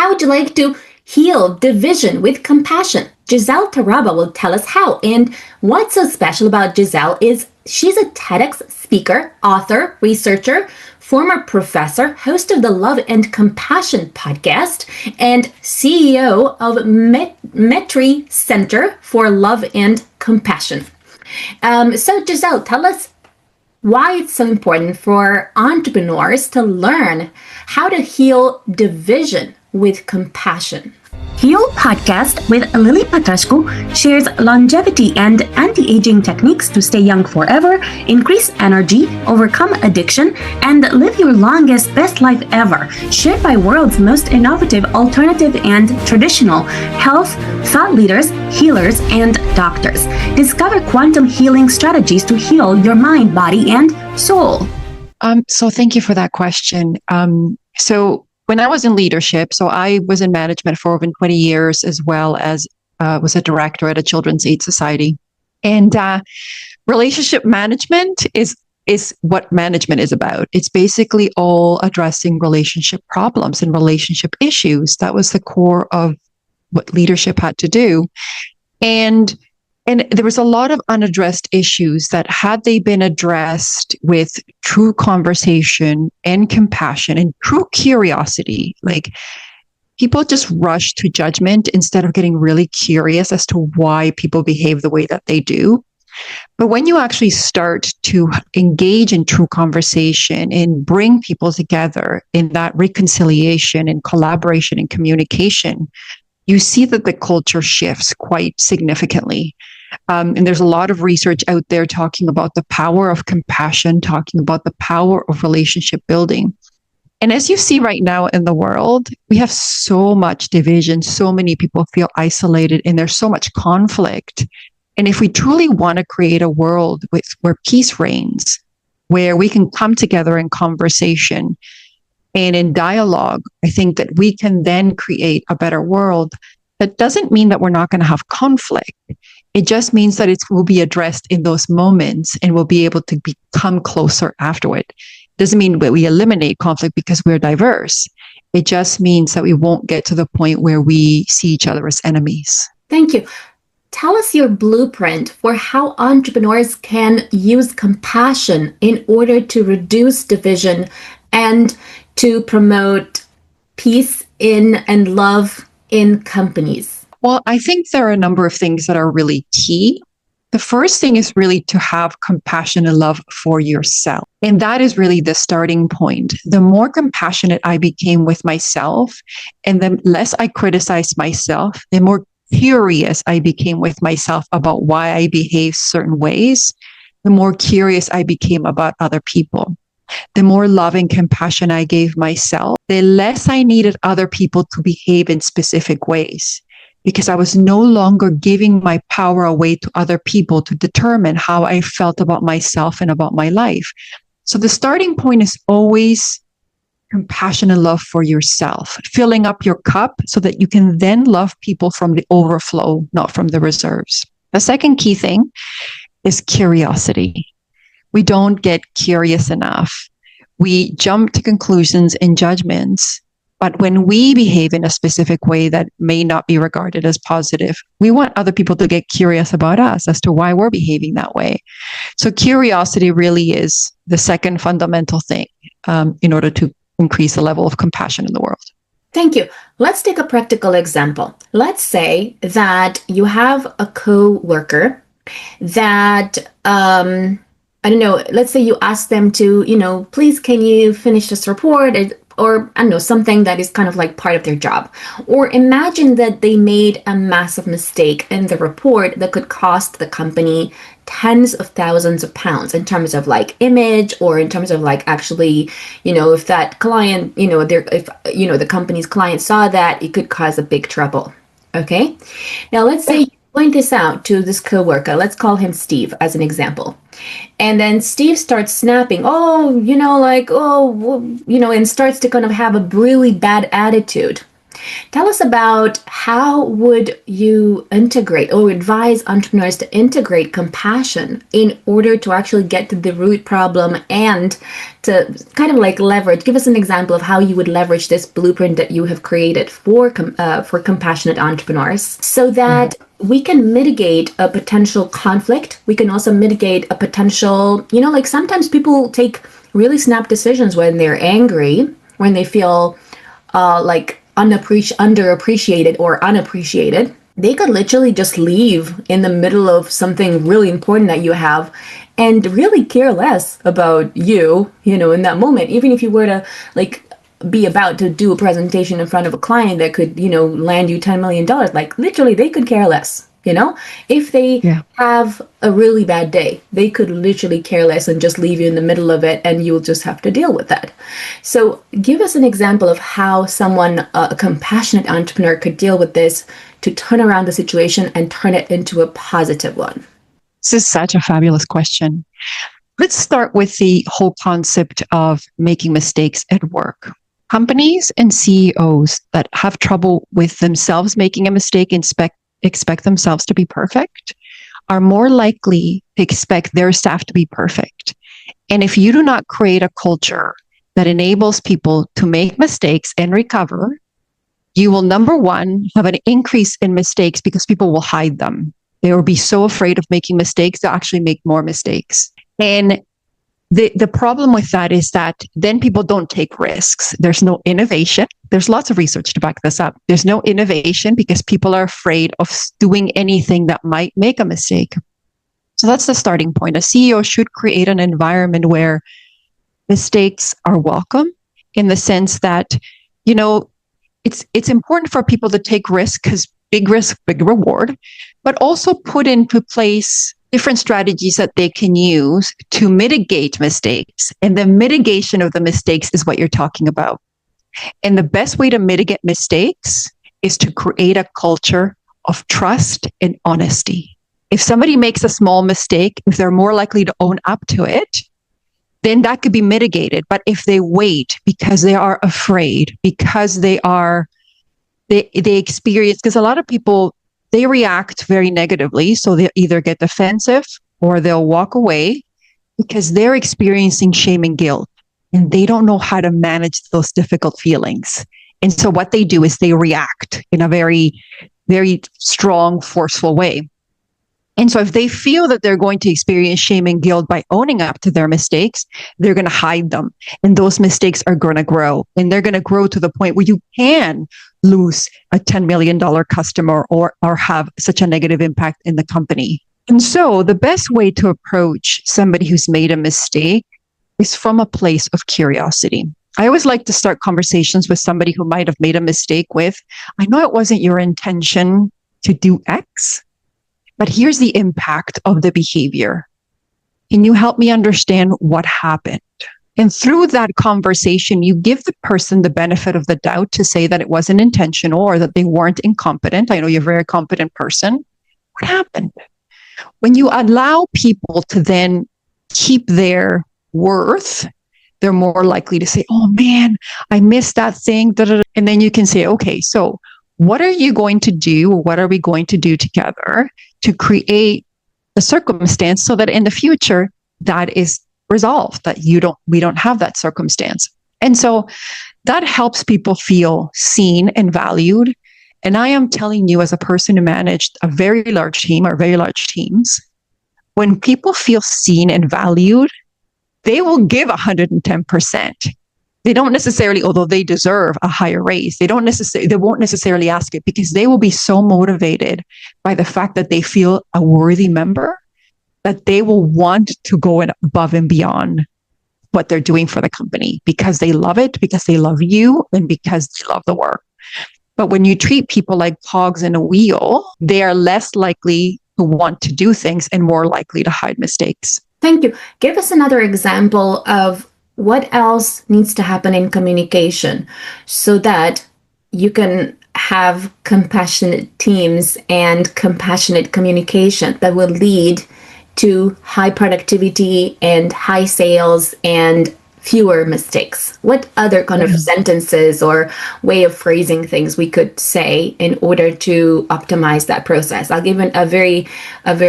How would you like to heal division with compassion? Giselle Taraba will tell us how. And what's so special about Giselle is she's a TEDx speaker, author, researcher, former professor, host of the Love and Compassion podcast, and CEO of Maitri Center for Love and Compassion. So Giselle, tell us why it's so important for entrepreneurs to learn how to heal division with compassion. Heal Podcast with Lily Patrascu shares longevity and anti-aging techniques to stay young forever, increase energy, overcome addiction, and live your longest, best life ever. Shared by world's most innovative, alternative, and traditional health thought leaders, healers, and doctors. Discover quantum healing strategies to heal your mind, body, and soul. So thank you for that question. When I was in leadership, so I was in management for over 20 years, as well as was a director at a children's aid society. And relationship management is what management is about. It's basically all addressing relationship problems and relationship issues. That was the core of what leadership had to do. And there was a lot of unaddressed issues that, had they been addressed with true conversation and compassion and true curiosity, like people just rush to judgment instead of getting really curious as to why people behave the way that they do. But when you actually start to engage in true conversation and bring people together in that reconciliation and collaboration and communication, you see that the culture shifts quite significantly. And there's a lot of research out there talking about the power of compassion, talking about the power of relationship building. And as you see right now in the world, we have so much division, so many people feel isolated, and there's so much conflict. And if we truly want to create a world where peace reigns, where we can come together in conversation and in dialogue, I think that we can then create a better world. That doesn't mean that we're not going to have conflict. It just means that it will be addressed in those moments and we'll be able to become closer afterward. It doesn't mean that we eliminate conflict because we're diverse. It just means that we won't get to the point where we see each other as enemies. Thank you. Tell us your blueprint for how entrepreneurs can use compassion in order to reduce division and to promote peace in and love in companies. Well, I think there are a number of things that are really key. The first thing is really to have compassion and love for yourself. And that is really the starting point. The more compassionate I became with myself and the less I criticized myself, the more curious I became with myself about why I behave certain ways, the more curious I became about other people. The more love and compassion I gave myself, the less I needed other people to behave in specific ways, because I was no longer giving my power away to other people to determine how I felt about myself and about my life. So the starting point is always compassion and love for yourself, filling up your cup so that you can then love people from the overflow, not from the reserves. The second key thing is curiosity. We don't get curious enough. We jump to conclusions and judgments. But when we behave in a specific way that may not be regarded as positive, we want other people to get curious about us as to why we're behaving that way. So curiosity really is the second fundamental thing in order to increase the level of compassion in the world. Thank you. Let's take a practical example. Let's say that you have a co-worker that, I don't know, let's say you ask them to, please, can you finish this report? Or I don't know, something that is kind of like part of their job. Or imagine that they made a massive mistake in the report that could cost the company tens of thousands of pounds in terms of like image, or in terms of like actually, if that client, if the company's client saw that, it could cause a big trouble. Okay. Now let's say you point this out to this coworker. Let's call him Steve as an example. And then Steve starts snapping, and starts to kind of have a really bad attitude. Tell us about how would you integrate or advise entrepreneurs to integrate compassion in order to actually get to the root problem and to kind of like leverage. Give us an example of how you would leverage this blueprint that you have created for compassionate entrepreneurs, so that we can mitigate a potential conflict. We can also mitigate a potential, like sometimes people take really snap decisions when they're angry, when they feel like underappreciated or unappreciated. They could literally just leave in the middle of something really important that you have and really care less about you, in that moment. Even if you were to like be about to do a presentation in front of a client that could, land you $10 million, like literally they could care less. If they have a really bad day, they could literally care less and just leave you in the middle of it, and you'll just have to deal with that. So give us an example of how someone, a compassionate entrepreneur, could deal with this to turn around the situation and turn it into a positive one. This is such a fabulous question. Let's start with the whole concept of making mistakes at work. Companies and CEOs that have trouble with themselves making a mistake and expect themselves to be perfect are more likely to expect their staff to be perfect. And if you do not create a culture that enables people to make mistakes and recover, you will, number one, have an increase in mistakes because people will hide them. They will be so afraid of making mistakes, they'll actually make more mistakes. And the problem with that is that then people don't take risks. There's no innovation. There's lots of research to back this up. There's no innovation because people are afraid of doing anything that might make a mistake. So that's the starting point. A CEO should create an environment where mistakes are welcome, in the sense that, it's important for people to take risks because big risk, big reward, but also put into place different strategies that they can use to mitigate mistakes. And the mitigation of the mistakes is what you're talking about. And the best way to mitigate mistakes is to create a culture of trust and honesty. If somebody makes a small mistake, if they're more likely to own up to it, then that could be mitigated. But if they wait because they are afraid, because they experience, because a lot of people, they react very negatively. So they either get defensive or they'll walk away because they're experiencing shame and guilt and they don't know how to manage those difficult feelings. And so what they do is they react in a very, very strong, forceful way. And so if they feel that they're going to experience shame and guilt by owning up to their mistakes, they're going to hide them. And those mistakes are going to grow. And they're going to grow to the point where you can lose a $10 million customer or have such a negative impact in the company. And so the best way to approach somebody who's made a mistake is from a place of curiosity. I always like to start conversations with somebody who might have made a mistake with, I know it wasn't your intention to do X, but here's the impact of the behavior. Can you help me understand what happened? And through that conversation, you give the person the benefit of the doubt to say that it wasn't intentional or that they weren't incompetent. I know you're a very competent person. What happened? When you allow people to then keep their worth, they're more likely to say, oh man, I missed that thing. And then you can say, okay, so what are you going to do? What are we going to do together to create the circumstance so that in the future that is resolved, that we don't have that circumstance. And so that helps people feel seen and valued. And I am telling you, as a person who managed a very large team or very large teams, when people feel seen and valued, they will give 110%. They don't necessarily, although they deserve a higher raise, they won't necessarily ask it because they will be so motivated by the fact that they feel a worthy member that they will want to go above and beyond what they're doing for the company because they love it, because they love you, and because they love the work. But when you treat people like cogs in a wheel, they are less likely to want to do things and more likely to hide mistakes. Thank you. Give us another example of what else needs to happen in communication so that you can have compassionate teams and compassionate communication that will lead to high productivity and high sales and fewer mistakes? What other kind of sentences or way of phrasing things we could say in order to optimize that process? I'll give a very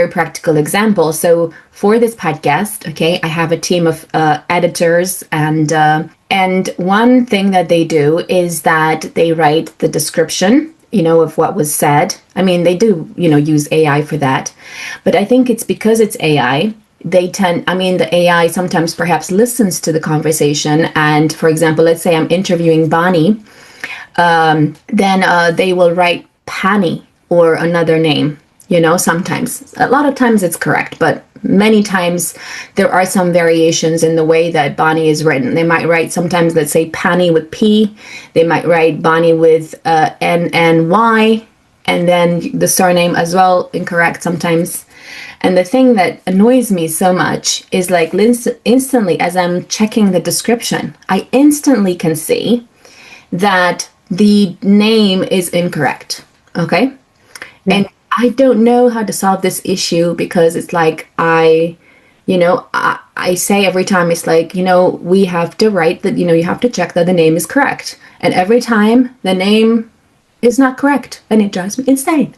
practical example. So for this podcast, okay, I have a team of editors, and one thing that they do is that they write the description, of what was said. I mean, they do, use AI for that. But I think it's because it's AI, the AI sometimes perhaps listens to the conversation. And for example, let's say I'm interviewing Bonnie, then they will write Pani or another name. Sometimes, a lot of times it's correct, but many times there are some variations in the way that Bonnie is written. They might write sometimes, let's say, Pani with P. They might write Bonnie with N-N-Y, and then the surname as well, incorrect sometimes. And the thing that annoys me so much is like instantly, as I'm checking the description, I instantly can see that the name is incorrect. Okay. Yeah. And I don't know how to solve this issue, because it's like I say every time, it's like, we have to write that, you have to check that the name is correct. And every time the name is not correct, and it drives me insane.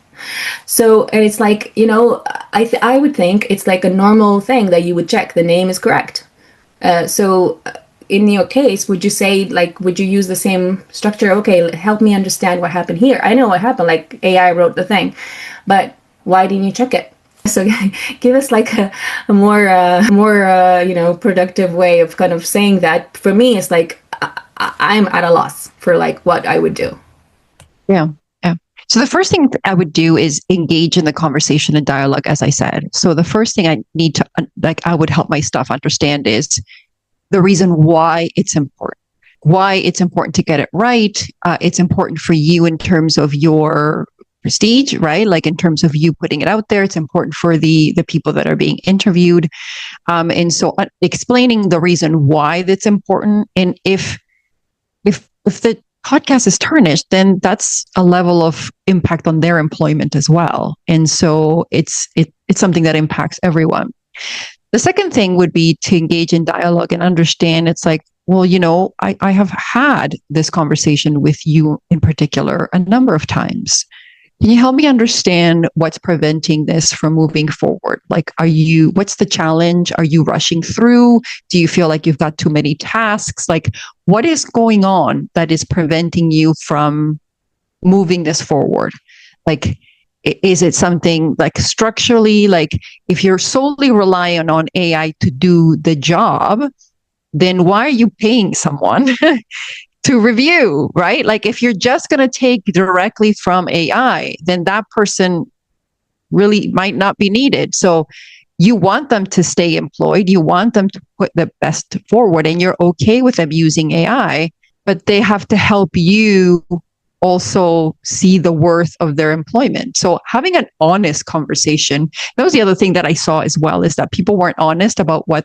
So, and it's like, I would think it's like a normal thing that you would check the name is correct. So in your case, would you use the same structure? Okay, help me understand what happened here. I know what happened, like AI wrote the thing, but why didn't you check it? So give us like a more productive way of kind of saying that. For me, it's like I'm at a loss for like what I would do. Yeah. So the first thing I would do is engage in the conversation and dialogue, as I said. So the first thing I would help my staff understand is the reason why it's important to get it right. It's important for you in terms of your prestige, right? Like in terms of you putting it out there. It's important for the people that are being interviewed. And so explaining the reason why that's important. And if the podcast is tarnished, then that's a level of impact on their employment as well. And so it's something that impacts everyone. The second thing would be to engage in dialogue and understand it's like, well, I have had this conversation with you in particular a number of times. Can you help me understand what's preventing this from moving forward? Like, what's the challenge? Are you rushing through? Do you feel like you've got too many tasks? Like, what is going on that is preventing you from moving this forward? Like, is it something like structurally, like if you're solely relying on AI to do the job, then why are you paying someone to review, right? Like if you're just going to take directly from AI, then that person really might not be needed. So you want them to stay employed. You want them to put the best forward, and you're okay with them using AI, but they have to help you also see the worth of their employment. So having an honest conversation, that was the other thing that I saw as well, is that people weren't honest about what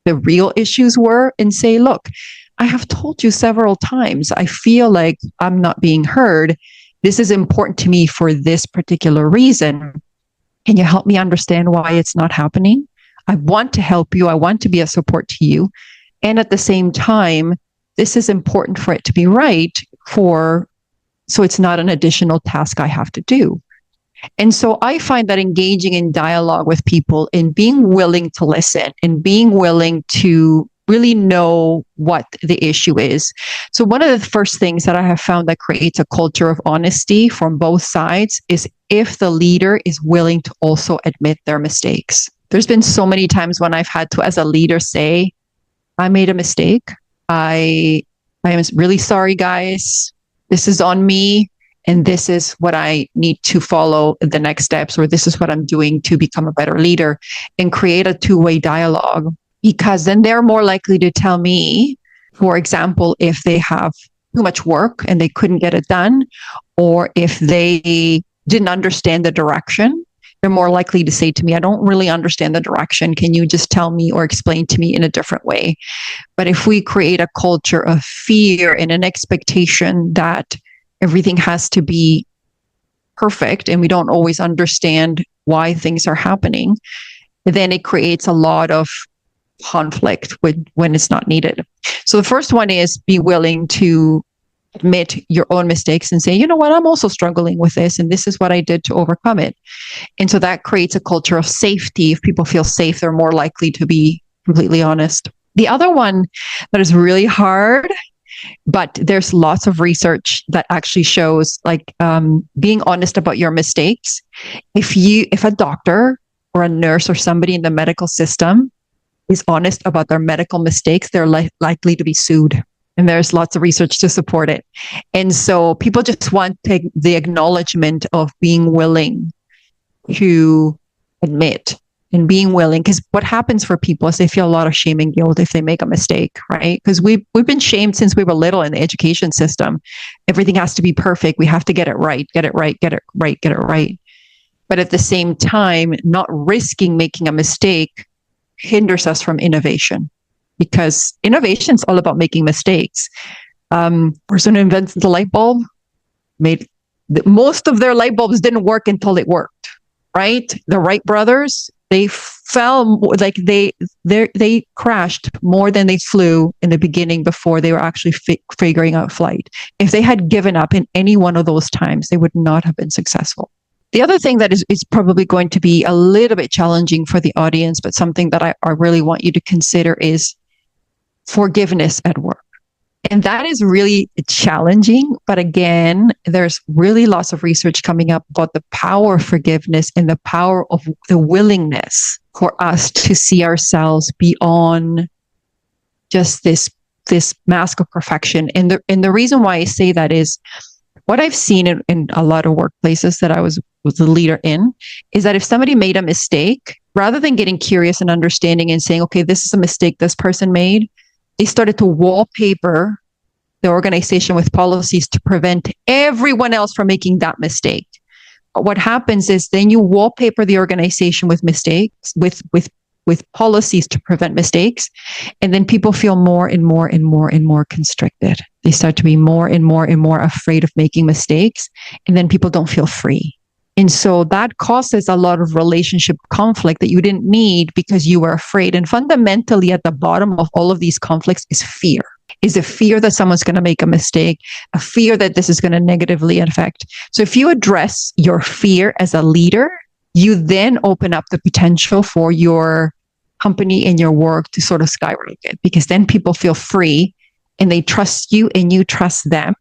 the real issues were and say, look, I have told you several times, I feel like I'm not being heard. This is important to me for this particular reason. Can you help me understand why it's not happening? I want to help you. I want to be a support to you. And at the same time, this is important for it to be right, so it's not an additional task I have to do. And so I find that engaging in dialogue with people and being willing to listen and being willing to really know what the issue is. So one of the first things that I have found that creates a culture of honesty from both sides is if the leader is willing to also admit their mistakes. There's been so many times when I've had to, as a leader, say, I made a mistake. I am really sorry, guys. This is on me. And this is what I need to follow the next steps, or this is what I'm doing to become a better leader, and create a two-way dialogue. Because then they're more likely to tell me, for example, if they have too much work and they couldn't get it done, or if they didn't understand the direction, they're more likely to say to me, I don't really understand the direction. Can you just tell me or explain to me in a different way? But if we create a culture of fear and an expectation that everything has to be perfect and we don't always understand why things are happening, then it creates a lot of conflict when it's not needed. So the first one is be willing to admit your own mistakes and say, you know what, I'm also struggling with this, and this is what I did to overcome it. And so that creates a culture of safety. If people feel safe, they're more likely to be completely honest. The other one that is really hard, but there's lots of research that actually shows being honest about your mistakes. If a doctor or a nurse or somebody in the medical system is honest about their medical mistakes, they're likely to be sued. And there's lots of research to support it. And so people just want the acknowledgement of being willing to admit and being willing, because what happens for people is they feel a lot of shame and guilt if they make a mistake, right? Because we've been shamed since we were little in the education system. Everything has to be perfect. We have to get it right, get it right, get it right, get it right. But at the same time, not risking making a mistake hinders us from innovation, because innovation is all about making mistakes. Person who invents the light bulb most of their light bulbs didn't work until it worked, right? The Wright brothers, they fell, they crashed more than they flew in the beginning before they were actually figuring out flight. If they had given up in any one of those times, they would not have been successful. The other thing that is probably going to be a little bit challenging for the audience, but something that I really want you to consider is forgiveness at work. And that is really challenging. But again, there's really lots of research coming up about the power of forgiveness and the power of the willingness for us to see ourselves beyond just this mask of perfection. And the reason why I say that is what I've seen in a lot of workplaces that I was a leader in is that if somebody made a mistake, rather than getting curious and understanding and saying, okay, this is a mistake this person made, they started to wallpaper the organization with policies to prevent everyone else from making that mistake. But what happens is then you wallpaper the organization with mistakes, with policies to prevent mistakes. And then people feel more and more and more and more constricted. They start to be more and more and more afraid of making mistakes. And then people don't feel free. And so that causes a lot of relationship conflict that you didn't need because you were afraid. And fundamentally, at the bottom of all of these conflicts is fear. Is a fear that someone's going to make a mistake, a fear that this is going to negatively affect. So if you address your fear as a leader, you then open up the potential for your company and your work to sort of skyrocket, because then people feel free and they trust you and you trust them.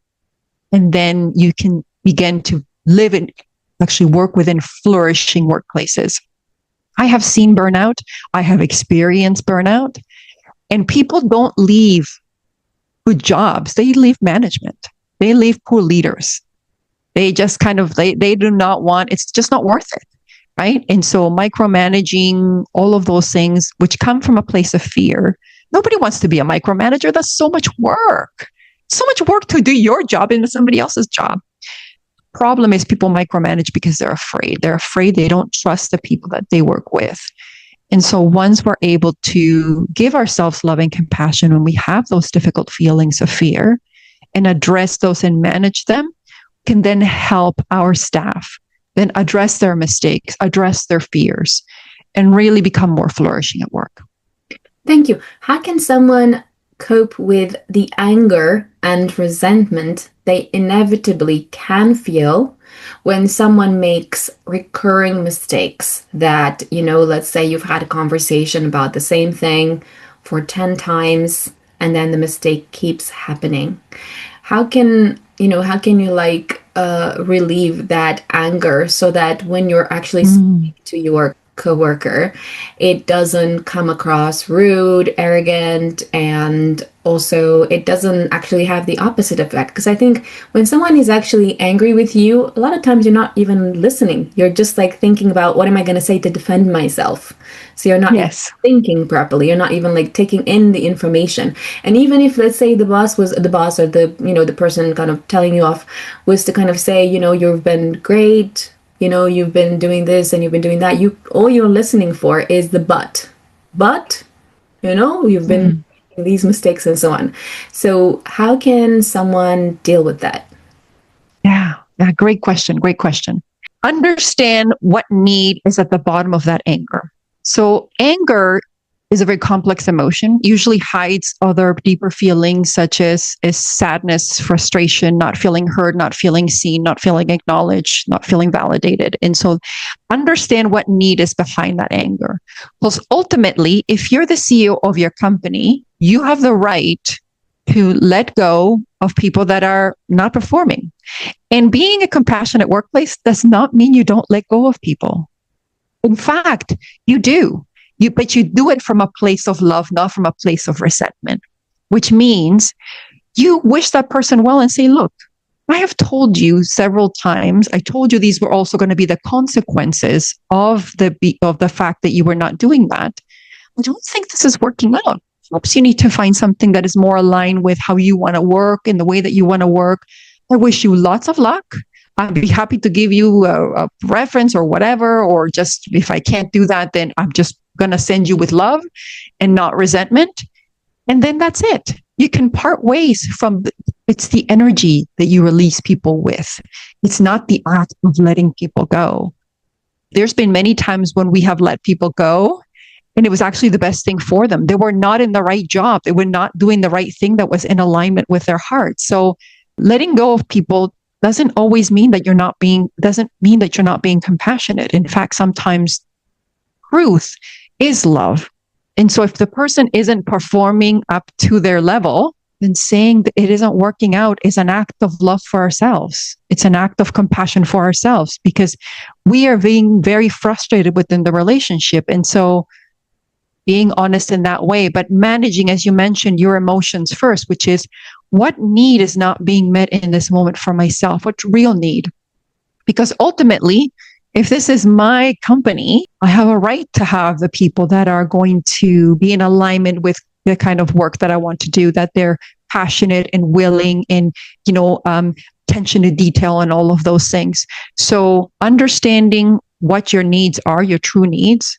And then you can begin to live and actually work within flourishing workplaces. I have seen burnout. I have experienced burnout. And people don't leave good jobs. They leave management. They leave poor leaders. They just they do not want, it's just not worth it. Right. And so micromanaging, all of those things, which come from a place of fear. Nobody wants to be a micromanager. That's so much work. So much work to do your job into somebody else's job. Problem is people micromanage because they're afraid. They're afraid they don't trust the people that they work with. And so once we're able to give ourselves love and compassion when we have those difficult feelings of fear and address those and manage them, can then help our staff then address their mistakes, address their fears, and really become more flourishing at work. Thank you. How can someone cope with the anger and resentment they inevitably can feel when someone makes recurring mistakes that, let's say you've had a conversation about the same thing for 10 times and then the mistake keeps happening? How can you relieve that anger so that when you're actually speaking to your coworker, it doesn't come across rude, arrogant, and also it doesn't actually have the opposite effect? Because I think when someone is actually angry with you, a lot of times you're not even listening. You're just thinking about, what am I going to say to defend myself? So you're not thinking properly. You're not even taking in the information. And even if, let's say, the boss or the person kind of telling you off was to kind of say, you've been great, you've been doing this and you've been doing that. All you're listening for is the but, you've been making these mistakes and so on. So how can someone deal with that? Yeah, great question. Great question. Understand what need is at the bottom of that anger. So anger is a very complex emotion, usually hides other deeper feelings such as sadness, frustration, not feeling heard, not feeling seen, not feeling acknowledged, not feeling validated. And so understand what need is behind that anger. Because ultimately, if you're the CEO of your company, you have the right to let go of people that are not performing. And being a compassionate workplace does not mean you don't let go of people. In fact, you do. But you do it from a place of love, not from a place of resentment, which means you wish that person well and say, look, I have told you several times, I told you these were also going to be the consequences of the fact that you were not doing that. I don't think this is working out. Perhaps you need to find something that is more aligned with how you want to work and the way that you want to work. I wish you lots of luck. I'd be happy to give you a reference or whatever, or just if I can't do that, then I'm just going to send you with love and not resentment. And then that's it. You can part ways from, it's the energy that you release people with. It's not the act of letting people go. There's been many times when we have let people go and it was actually the best thing for them. They were not in the right job. They were not doing the right thing that was in alignment with their heart. So letting go of people doesn't always mean that you're not being compassionate. In fact, sometimes truth is love. And so if the person isn't performing up to their level, then saying that it isn't working out is an act of love for ourselves. It's an act of compassion for ourselves because we are being very frustrated within the relationship. And so being honest in that way, but managing, as you mentioned, your emotions first, which is what need is not being met in this moment for myself? What real need? Because ultimately, if this is my company, I have a right to have the people that are going to be in alignment with the kind of work that I want to do, that they're passionate and willing and, attention to detail and all of those things. So understanding what your needs are, your true needs,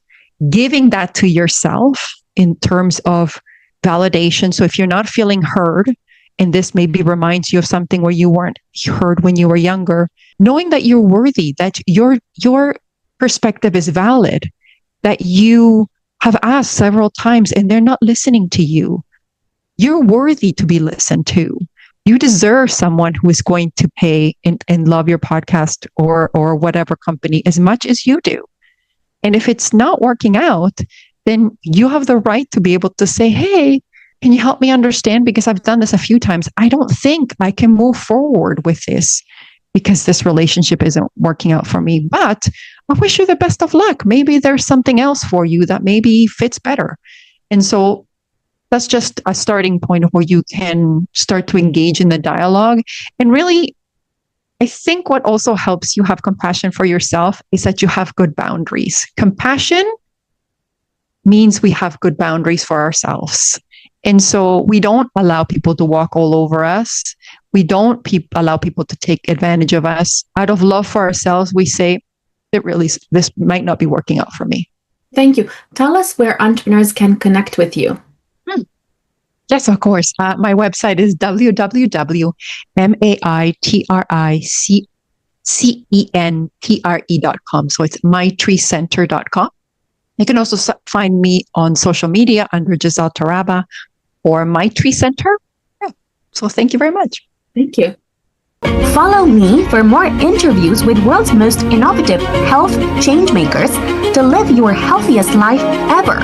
giving that to yourself in terms of validation. So if you're not feeling heard, and this maybe reminds you of something where you weren't heard when you were younger, knowing that you're worthy, that your perspective is valid, that you have asked several times and they're not listening to you. You're worthy to be listened to. You deserve someone who is going to pay and love your podcast or whatever company as much as you do. And if it's not working out, then you have the right to be able to say, hey, can you help me understand? Because I've done this a few times. I don't think I can move forward with this because this relationship isn't working out for me. But I wish you the best of luck. Maybe there's something else for you that maybe fits better. And so that's just a starting point where you can start to engage in the dialogue. And really, I think what also helps you have compassion for yourself is that you have good boundaries. Compassion means we have good boundaries for ourselves. And so we don't allow people to walk all over us. We don't allow people to take advantage of us. Out of love for ourselves, we say, this might not be working out for me. Thank you. Tell us where entrepreneurs can connect with you. Yes, of course. My website is www.maitricentre.com. So it's maitricenter.com. You can also find me on social media under Giselle Taraba or Maitri Center. Yeah. So thank you very much. Thank you. Follow me for more interviews with world's most innovative health change makers to live your healthiest life ever.